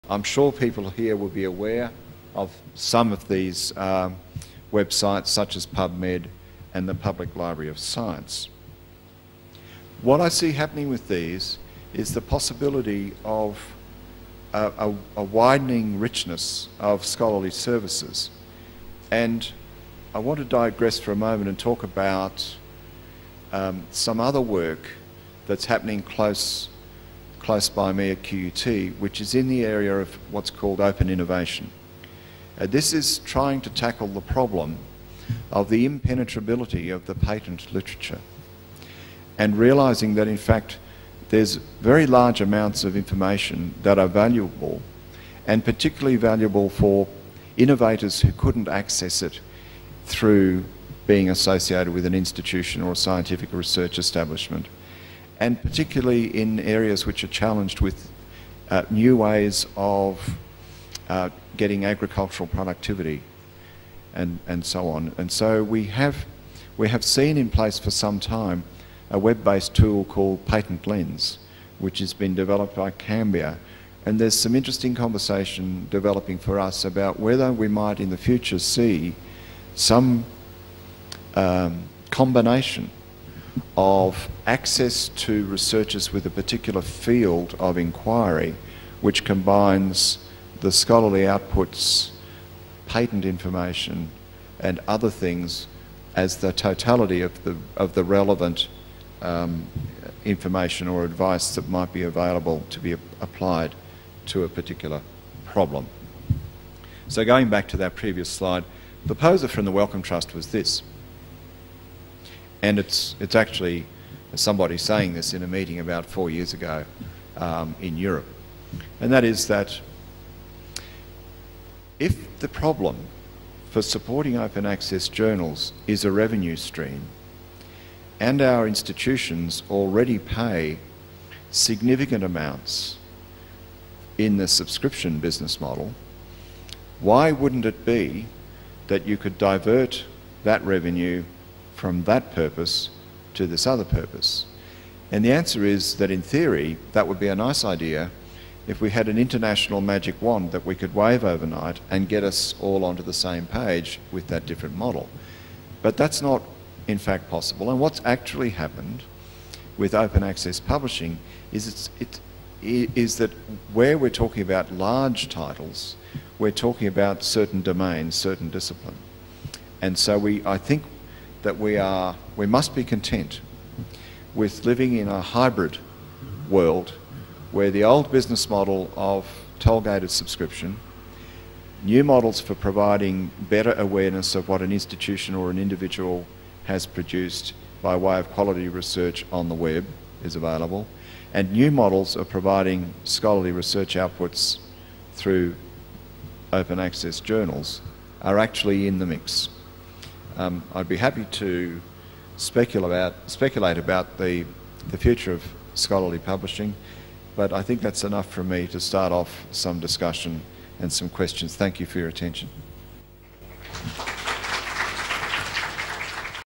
I'm sure people here will be aware of some of these websites such as PubMed and the Public Library of Science. What I see happening with these is the possibility of a widening richness of scholarly services. And I want to digress for a moment and talk about some other work that's happening close by me at QUT, which is in the area of what's called open innovation. This is trying to tackle the problem of the impenetrability of the patent literature and realising that in fact there's very large amounts of information that are valuable, and particularly valuable for innovators who couldn't access it through being associated with an institution or a scientific research establishment, and particularly in areas which are challenged with new ways of getting agricultural productivity and so on. And so we have seen in place for some time a web-based tool called Patent Lens, which has been developed by Cambia. And there's some interesting conversation developing for us about whether we might in the future see some combination of access to researchers with a particular field of inquiry which combines the scholarly outputs, patent information and other things as the totality of the relevant information or advice that might be available to be applied to a particular problem. So going back to that previous slide, the proposal from the Wellcome Trust was this, and it's actually somebody saying this in a meeting about 4 years ago in Europe, and that is that if the problem for supporting open access journals is a revenue stream, and our institutions already pay significant amounts in the subscription business model, why wouldn't it be that you could divert that revenue from that purpose to this other purpose? And the answer is that in theory that would be a nice idea if we had an international magic wand that we could wave overnight and get us all onto the same page with that different model. But that's not in fact possible. And what's actually happened with open access publishing is that where we're talking about large titles, we're talking about certain domains, certain discipline. And so I think that we must be content with living in a hybrid world where the old business model of toll-gated subscription, new models for providing better awareness of what an institution or an individual has produced by way of quality research on the web is available, and new models of providing scholarly research outputs through open access journals are actually in the mix. I'd be happy to speculate about the future of scholarly publishing, but I think that's enough for me to start off some discussion and some questions. Thank you for your attention.